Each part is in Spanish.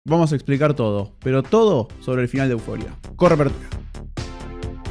Vamos a explicar todo, pero todo sobre el final de Euphoria. Corre apertura.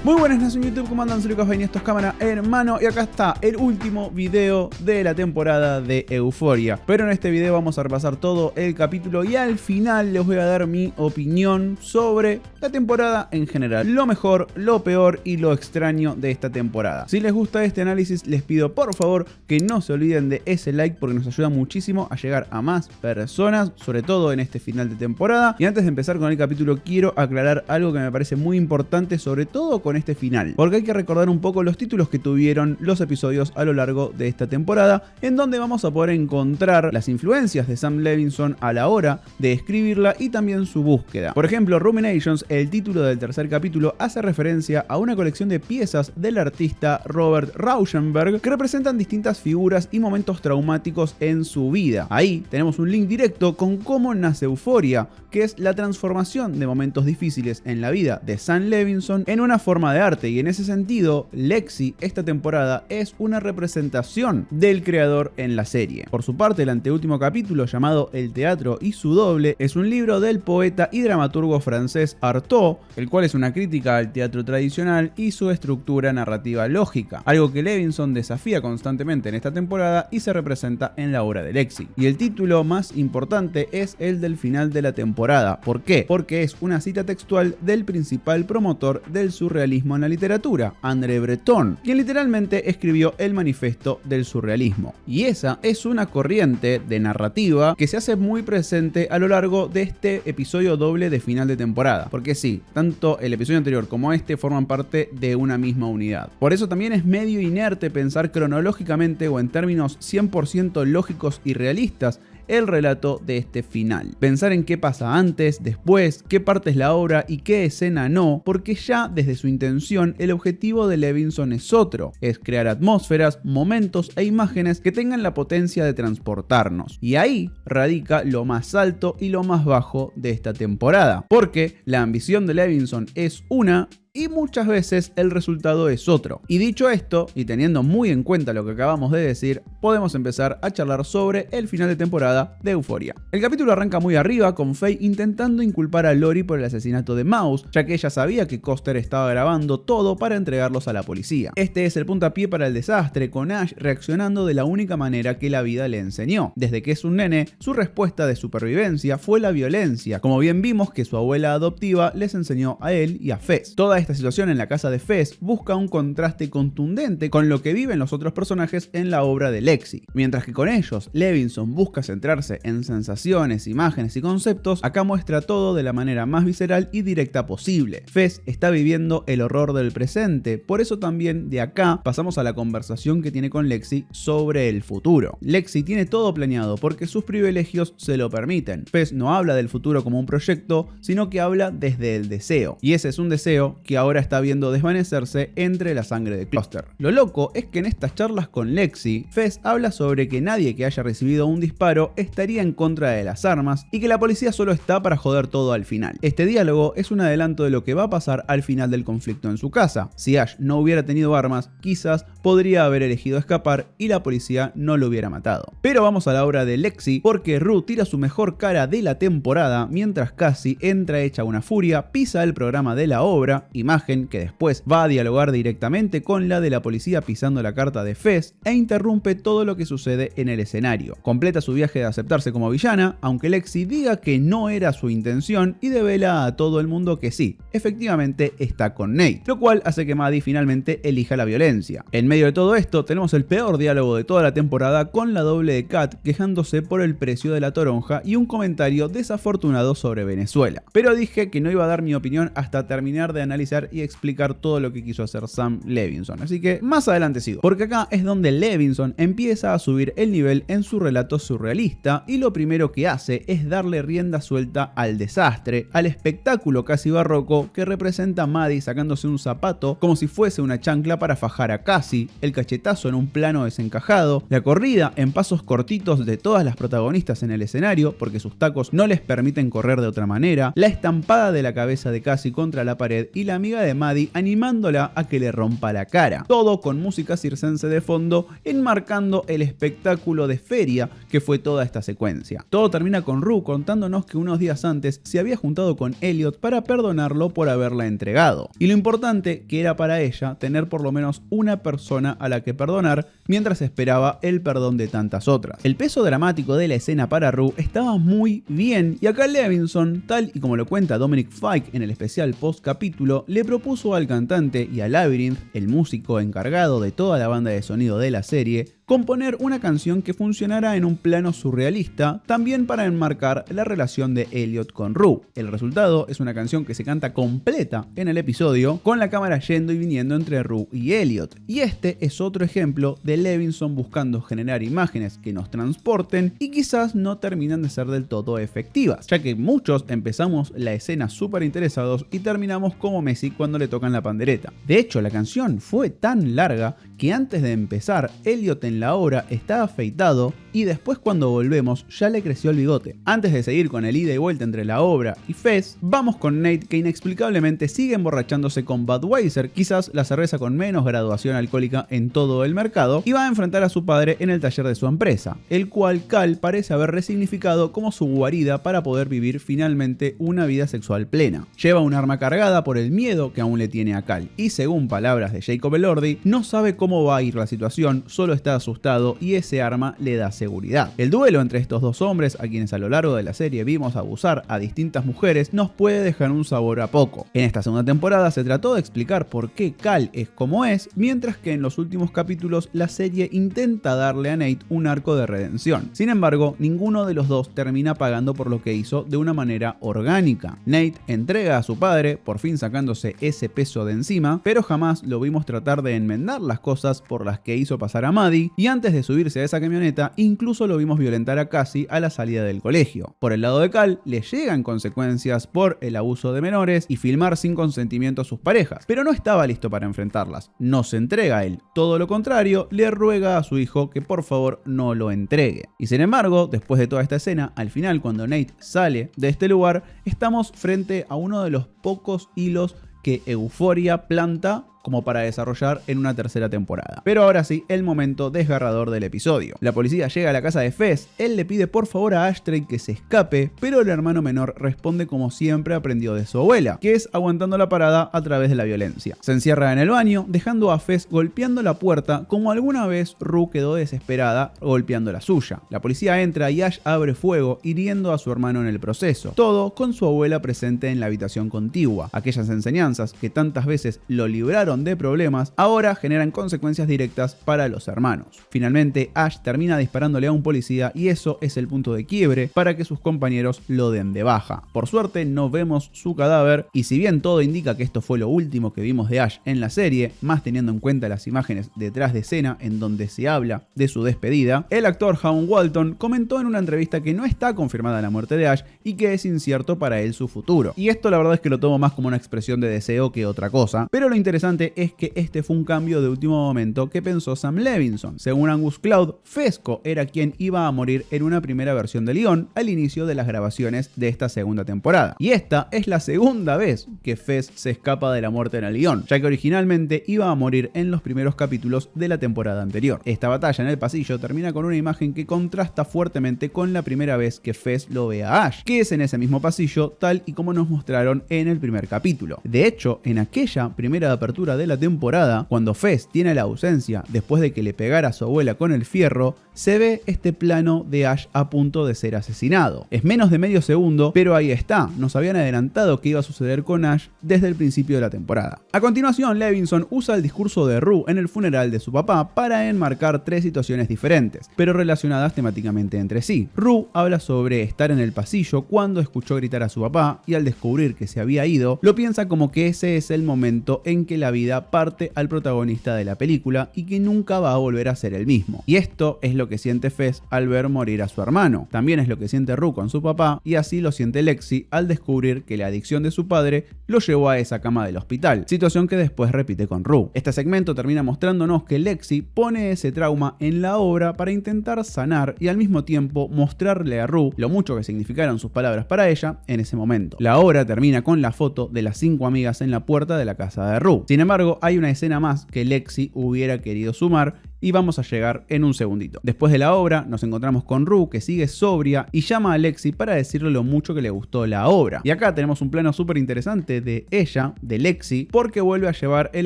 Muy buenas, nación YouTube, ¿cómo andan? Soy Lucas Baini, esto es Cámara Hermano y acá está el último video de la temporada de Euphoria. Pero en este video vamos a repasar todo el capítulo y al final les voy a dar mi opinión sobre la temporada en general. Lo mejor, lo peor y lo extraño de esta temporada. Si les gusta este análisis, les pido por favor que no se olviden de ese like porque nos ayuda muchísimo a llegar a más personas, sobre todo en este final de temporada. Y antes de empezar con el capítulo, quiero aclarar algo que me parece muy importante, sobre todo con este final, porque hay que recordar un poco los títulos que tuvieron los episodios a lo largo de esta temporada, en donde vamos a poder encontrar las influencias de Sam Levinson a la hora de escribirla y también su búsqueda. Por ejemplo, Ruminations, el título del tercer capítulo, hace referencia a una colección de piezas del artista Robert Rauschenberg que representan distintas figuras y momentos traumáticos en su vida. Ahí tenemos un link directo con cómo nace Euphoria, que es la transformación de momentos difíciles en la vida de Sam Levinson en una forma de arte, y en ese sentido Lexi esta temporada es una representación del creador en la serie. Por su parte, el anteúltimo capítulo, llamado El teatro y su doble, es un libro del poeta y dramaturgo francés Artaud, el cual es una crítica al teatro tradicional y su estructura narrativa lógica, algo que Levinson desafía constantemente en esta temporada y se representa en la obra de Lexi. Y el título más importante es el del final de la temporada. ¿Por qué? Porque es una cita textual del principal promotor del surrealismo en la literatura, André Breton, quien literalmente escribió el manifiesto del surrealismo. Y esa es una corriente de narrativa que se hace muy presente a lo largo de este episodio doble de final de temporada. Porque sí, tanto el episodio anterior como este forman parte de una misma unidad. Por eso también es medio inerte pensar cronológicamente o en términos 100% lógicos y realistas el relato de este final. Pensar en qué pasa antes, después, qué parte es la obra y qué escena no, porque ya desde su intención el objetivo de Levinson es otro, es crear atmósferas, momentos e imágenes que tengan la potencia de transportarnos. Y ahí radica lo más alto y lo más bajo de esta temporada, porque la ambición de Levinson es una y muchas veces el resultado es otro. Y dicho esto, y teniendo muy en cuenta lo que acabamos de decir, podemos empezar a charlar sobre el final de temporada de Euphoria. El capítulo arranca muy arriba, con Faye intentando inculpar a Lori por el asesinato de Mouse, ya que ella sabía que Custer estaba grabando todo para entregarlos a la policía. Este es el puntapié para el desastre, con Ash reaccionando de la única manera que la vida le enseñó. Desde que es un nene, su respuesta de supervivencia fue la violencia, como bien vimos que su abuela adoptiva les enseñó a él y a Fez. Toda esta situación en la casa de Fez busca un contraste contundente con lo que viven los otros personajes en la obra de Lexi. Mientras que con ellos, Levinson busca centrarse en sensaciones, imágenes y conceptos, acá muestra todo de la manera más visceral y directa posible. Fez está viviendo el horror del presente, por eso también de acá pasamos a la conversación que tiene con Lexi sobre el futuro. Lexi tiene todo planeado porque sus privilegios se lo permiten. Fez no habla del futuro como un proyecto, sino que habla desde el deseo. Y ese es un deseo que ahora está viendo desvanecerse entre la sangre de Custer. Lo loco es que en estas charlas con Lexi, Fez habla sobre que nadie que haya recibido un disparo estaría en contra de las armas y que la policía solo está para joder todo al final. Este diálogo es un adelanto de lo que va a pasar al final del conflicto en su casa. Si Ash no hubiera tenido armas, quizás podría haber elegido escapar y la policía no lo hubiera matado. Pero vamos a la obra de Lexi, porque Rue tira su mejor cara de la temporada mientras Cassie entra hecha una furia, pisa el programa de la obra, imagen que después va a dialogar directamente con la de la policía pisando la carta de Fez, e interrumpe todo lo que sucede en el escenario. Completa su viaje de aceptarse como villana, aunque Lexi diga que no era su intención, y devela a todo el mundo que sí, efectivamente está con Nate, lo cual hace que Maddie finalmente elija la violencia. En medio de todo esto tenemos el peor diálogo de toda la temporada con la doble de Kat quejándose por el precio de la toronja y un comentario desafortunado sobre Venezuela. Pero dije que no iba a dar mi opinión hasta terminar de analizar y explicar todo lo que quiso hacer Sam Levinson, así que más adelante sigo, porque acá es donde Levinson empieza a subir el nivel en su relato surrealista y lo primero que hace es darle rienda suelta al desastre, al espectáculo casi barroco que representa a Maddie sacándose un zapato como si fuese una chancla para fajar a Cassie, el cachetazo en un plano desencajado, la corrida en pasos cortitos de todas las protagonistas en el escenario porque sus tacos no les permiten correr de otra manera, la estampada de la cabeza de Cassie contra la pared y la amiga de Maddie animándola a que le rompa la cara. Todo con música circense de fondo, enmarcando el espectáculo de feria que fue toda esta secuencia. Todo termina con Rue contándonos que unos días antes se había juntado con Elliot para perdonarlo por haberla entregado. Y lo importante que era para ella tener por lo menos una persona a la que perdonar mientras esperaba el perdón de tantas otras. El peso dramático de la escena para Rue estaba muy bien y acá Levinson, tal y como lo cuenta Dominic Fike en el especial post capítulo, le propuso al cantante y a Labyrinth, el músico encargado de toda la banda de sonido de la serie, componer una canción que funcionara en un plano surrealista, también para enmarcar la relación de Elliot con Rue. El resultado es una canción que se canta completa en el episodio, con la cámara yendo y viniendo entre Rue y Elliot. Y este es otro ejemplo de Levinson buscando generar imágenes que nos transporten y quizás no terminan de ser del todo efectivas, ya que muchos empezamos la escena súper interesados y terminamos como Messi cuando le tocan la pandereta. De hecho, la canción fue tan larga que antes de empezar, Elliot en la obra está afeitado y después cuando volvemos ya le creció el bigote. Antes de seguir con el ida y vuelta entre la obra y Fez, vamos con Nate, que inexplicablemente sigue emborrachándose con Budweiser, quizás la cerveza con menos graduación alcohólica en todo el mercado, y va a enfrentar a su padre en el taller de su empresa, el cual Cal parece haber resignificado como su guarida para poder vivir finalmente una vida sexual plena. Lleva un arma cargada por el miedo que aún le tiene a Cal, y según palabras de Jacob Elordi, no sabe cómo va a ir la situación, solo está asustado y ese arma le da seguridad. El duelo entre estos dos hombres, a quienes a lo largo de la serie vimos abusar a distintas mujeres, nos puede dejar un sabor a poco. En esta segunda temporada se trató de explicar por qué Cal es como es, mientras que en los últimos capítulos la serie intenta darle a Nate un arco de redención. Sin embargo, ninguno de los dos termina pagando por lo que hizo de una manera orgánica. Nate entrega a su padre, por fin sacándose ese peso de encima, pero jamás lo vimos tratar de enmendar las cosas por las que hizo pasar a Maddie, y antes de subirse a esa camioneta, incluso lo vimos violentar a Cassie a la salida del colegio. Por el lado de Cal, le llegan consecuencias por el abuso de menores y filmar sin consentimiento a sus parejas, pero no estaba listo para enfrentarlas. No se entrega a él, todo lo contrario, le ruega a su hijo que por favor no lo entregue. Y sin embargo, después de toda esta escena, al final cuando Nate sale de este lugar, estamos frente a uno de los pocos hilos que Euphoria planta como para desarrollar en una tercera temporada. Pero ahora sí, el momento desgarrador del episodio. La policía llega a la casa de Fez, él le pide por favor a Ashtray que se escape, pero el hermano menor responde como siempre aprendió de su abuela, que es aguantando la parada a través de la violencia. Se encierra en el baño, dejando a Fez golpeando la puerta como alguna vez Rue quedó desesperada golpeando la suya. La policía entra y Ash abre fuego, hiriendo a su hermano en el proceso. Todo con su abuela presente en la habitación contigua. Aquellas enseñanzas que tantas veces lo libraron de problemas, ahora generan consecuencias directas para los hermanos. Finalmente, Ash termina disparándole a un policía y eso es el punto de quiebre para que sus compañeros lo den de baja. Por suerte no vemos su cadáver y si bien todo indica que esto fue lo último que vimos de Ash en la serie, más teniendo en cuenta las imágenes detrás de escena en donde se habla de su despedida, el actor Haun Walton comentó en una entrevista que no está confirmada la muerte de Ash y que es incierto para él su futuro. Y esto la verdad es que lo tomo más como una expresión de deseo que otra cosa, pero lo interesante es que este fue un cambio de último momento que pensó Sam Levinson. Según Angus Cloud, Fezco era quien iba a morir en una primera versión de Leon al inicio de las grabaciones de esta segunda temporada. Y esta es la segunda vez que Fez se escapa de la muerte en el Leon, ya que originalmente iba a morir en los primeros capítulos de la temporada anterior. Esta batalla en el pasillo termina con una imagen que contrasta fuertemente con la primera vez que Fez lo ve a Ash, que es en ese mismo pasillo tal y como nos mostraron en el primer capítulo. De hecho, en aquella primera apertura de la temporada, cuando Fez tiene la ausencia después de que le pegara a su abuela con el fierro, se ve este plano de Ash a punto de ser asesinado. Es menos de medio segundo, pero ahí está, nos habían adelantado que iba a suceder con Ash desde el principio de la temporada. A continuación, Levinson usa el discurso de Rue en el funeral de su papá para enmarcar tres situaciones diferentes, pero relacionadas temáticamente entre sí. Rue habla sobre estar en el pasillo cuando escuchó gritar a su papá y al descubrir que se había ido, lo piensa como que ese es el momento en que la vida parte al protagonista de la película y que nunca va a volver a ser el mismo. Y esto es lo lo que siente Fez al ver morir a su hermano. También es lo que siente Rue con su papá, y así lo siente Lexi al descubrir que la adicción de su padre lo llevó a esa cama del hospital, situación que después repite con Rue. Este segmento termina mostrándonos que Lexi pone ese trauma en la obra para intentar sanar y al mismo tiempo mostrarle a Rue lo mucho que significaron sus palabras para ella en ese momento. La obra termina con la foto de las 5 amigas en la puerta de la casa de Rue. Sin embargo, hay una escena más que Lexi hubiera querido sumar y vamos a llegar en un segundito. Después de la obra nos encontramos con Rue, que sigue sobria y llama a Lexi para decirle lo mucho que le gustó la obra. Y acá tenemos un plano súper interesante de ella, de Lexi, porque vuelve a llevar el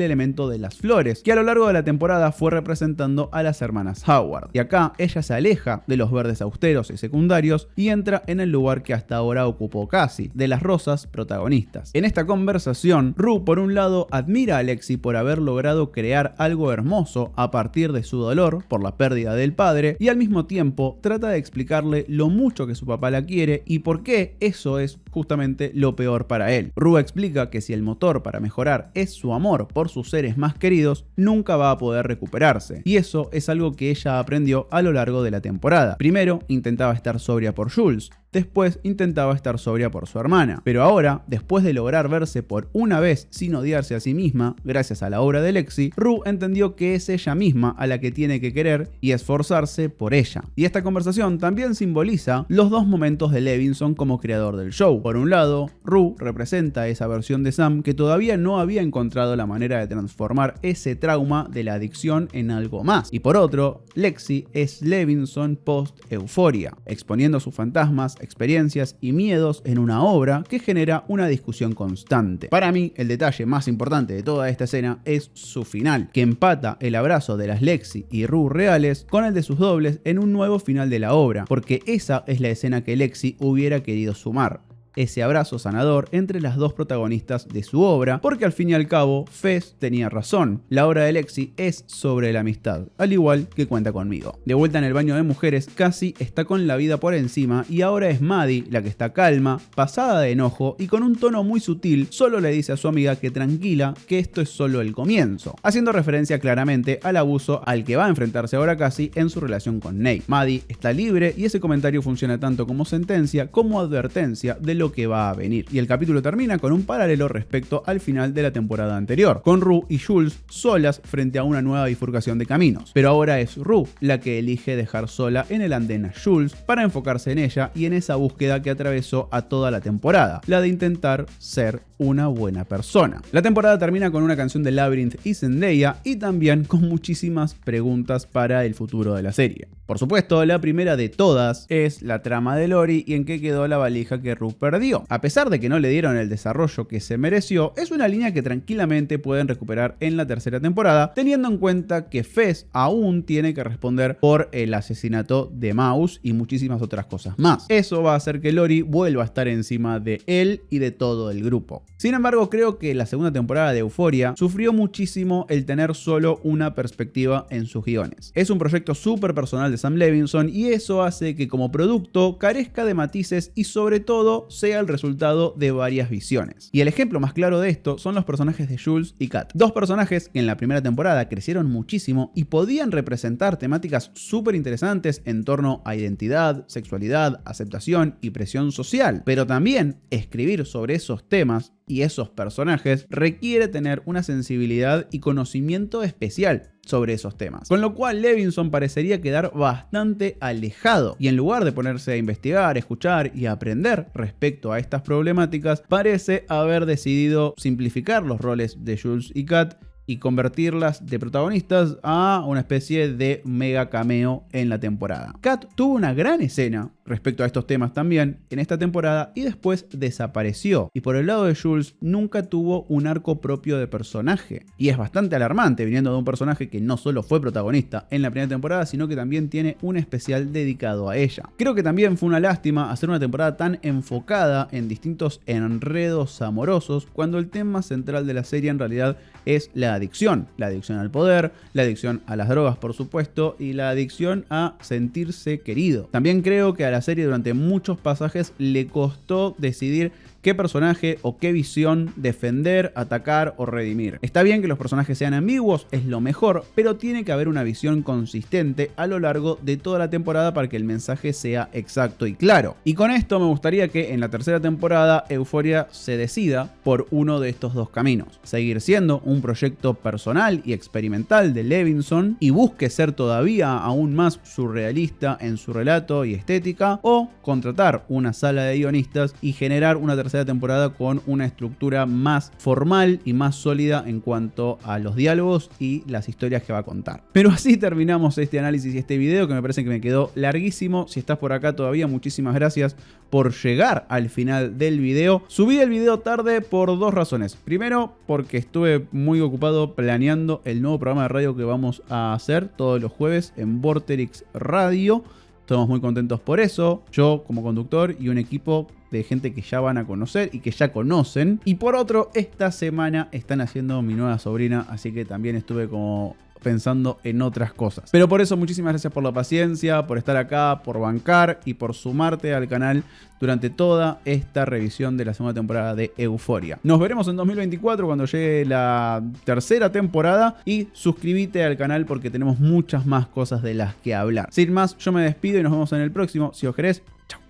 elemento de las flores, que a lo largo de la temporada fue representando a las hermanas Howard. Y acá ella se aleja de los verdes austeros y secundarios y entra en el lugar que hasta ahora ocupó Cassie, de las rosas protagonistas. En esta conversación, Rue por un lado admira a Lexi por haber logrado crear algo hermoso a partir de su dolor por la pérdida del padre, y al mismo tiempo trata de explicarle lo mucho que su papá la quiere y por qué eso es justamente lo peor para él. Rue explica que si el motor para mejorar es su amor por sus seres más queridos, nunca va a poder recuperarse, y eso es algo que ella aprendió a lo largo de la temporada. Primero intentaba estar sobria por Jules, después intentaba estar sobria por su hermana, pero ahora, después de lograr verse por una vez sin odiarse a sí misma, gracias a la obra de Lexi, Rue entendió que es ella misma a la que tiene que querer y esforzarse por ella. Y esta conversación también simboliza los dos momentos de Levinson como creador del show. Por un lado, Rue representa esa versión de Sam que todavía no había encontrado la manera de transformar ese trauma de la adicción en algo más. Y por otro, Lexi es Levinson post-euforia, exponiendo sus fantasmas, experiencias y miedos en una obra que genera una discusión constante. Para mí, el detalle más importante de toda esta escena es su final, que empata el abrazo de las Lexi y Rue reales con el de sus dobles en un nuevo final de la obra, porque esa es la escena que Lexi hubiera querido sumar. Ese abrazo sanador entre las dos protagonistas de su obra, porque al fin y al cabo Fez tenía razón, la obra de Lexi es sobre la amistad, al igual que Cuenta conmigo. De vuelta en el baño de mujeres, Cassie está con la vida por encima y ahora es Maddie la que está calma, pasada de enojo y con un tono muy sutil solo le dice a su amiga que tranquila, que esto es solo el comienzo, haciendo referencia claramente al abuso al que va a enfrentarse ahora Cassie en su relación con Nate. Maddie está libre y ese comentario funciona tanto como sentencia como advertencia de lo que va a venir. Y el capítulo termina con un paralelo respecto al final de la temporada anterior, con Rue y Jules solas frente a una nueva bifurcación de caminos. Pero ahora es Rue la que elige dejar sola en el andén a Jules para enfocarse en ella y en esa búsqueda que atravesó a toda la temporada, la de intentar ser una buena persona. La temporada termina con una canción de Labyrinth y Zendaya y también con muchísimas preguntas para el futuro de la serie. Por supuesto, la primera de todas es la trama de Lori y en qué quedó la valija que Rue perdió. A pesar de que no le dieron el desarrollo que se mereció, es una línea que tranquilamente pueden recuperar en la tercera temporada, teniendo en cuenta que Fez aún tiene que responder por el asesinato de Mouse y muchísimas otras cosas más. Eso va a hacer que Lori vuelva a estar encima de él y de todo el grupo. Sin embargo, creo que la segunda temporada de Euphoria sufrió muchísimo el tener solo una perspectiva en sus guiones. Es un proyecto súper personal de Sam Levinson y eso hace que como producto carezca de matices y sobre todo sea el resultado de varias visiones. Y el ejemplo más claro de esto son los personajes de Jules y Kat. Dos personajes que en la primera temporada crecieron muchísimo y podían representar temáticas súper interesantes en torno a identidad, sexualidad, aceptación y presión social. Pero también escribir sobre esos temas y esos personajes requiere tener una sensibilidad y conocimiento especial sobre esos temas. Con lo cual Levinson parecería quedar bastante alejado y en lugar de ponerse a investigar, escuchar y aprender respecto a estas problemáticas, parece haber decidido simplificar los roles de Jules y Kat y convertirlas de protagonistas a una especie de mega cameo en la temporada. Kat tuvo una gran escena respecto a estos temas también en esta temporada y después desapareció. Y por el lado de Jules nunca tuvo un arco propio de personaje. Y es bastante alarmante viniendo de un personaje que no solo fue protagonista en la primera temporada, sino que también tiene un especial dedicado a ella. Creo que también fue una lástima hacer una temporada tan enfocada en distintos enredos amorosos cuando el tema central de la serie en realidad es la la adicción al poder, la adicción a las drogas por supuesto y la adicción a sentirse querido. También creo que a la serie durante muchos pasajes le costó decidir qué personaje o qué visión defender, atacar o redimir. Está bien que los personajes sean ambiguos, es lo mejor, pero tiene que haber una visión consistente a lo largo de toda la temporada para que el mensaje sea exacto y claro. Y con esto me gustaría que en la tercera temporada Euphoria se decida por uno de estos dos caminos. Seguir siendo un proyecto personal y experimental de Levinson y busque ser todavía aún más surrealista en su relato y estética, o contratar una sala de guionistas y generar una tercera temporada con una estructura más formal y más sólida en cuanto a los diálogos y las historias que va a contar. Pero así terminamos este análisis y este video, que me parece que me quedó larguísimo. Si estás por acá todavía, muchísimas gracias por llegar al final del video. Subí el video tarde por dos razones. Primero, porque estuve muy ocupado planeando el nuevo programa de radio que vamos a hacer todos los jueves en Vorterix Radio. Estamos muy contentos por eso, yo como conductor y un equipo de gente que ya van a conocer y que ya conocen. Y por otro, esta semana están haciendo mi nueva sobrina, así que también estuve como pensando en otras cosas. Pero por eso, muchísimas gracias por la paciencia, por estar acá, por bancar y por sumarte al canal durante toda esta revisión de la segunda temporada de Euphoria. Nos veremos en 2024 cuando llegue la tercera temporada y suscríbete al canal porque tenemos muchas más cosas de las que hablar. Sin más, yo me despido y nos vemos en el próximo. Si os querés, chao.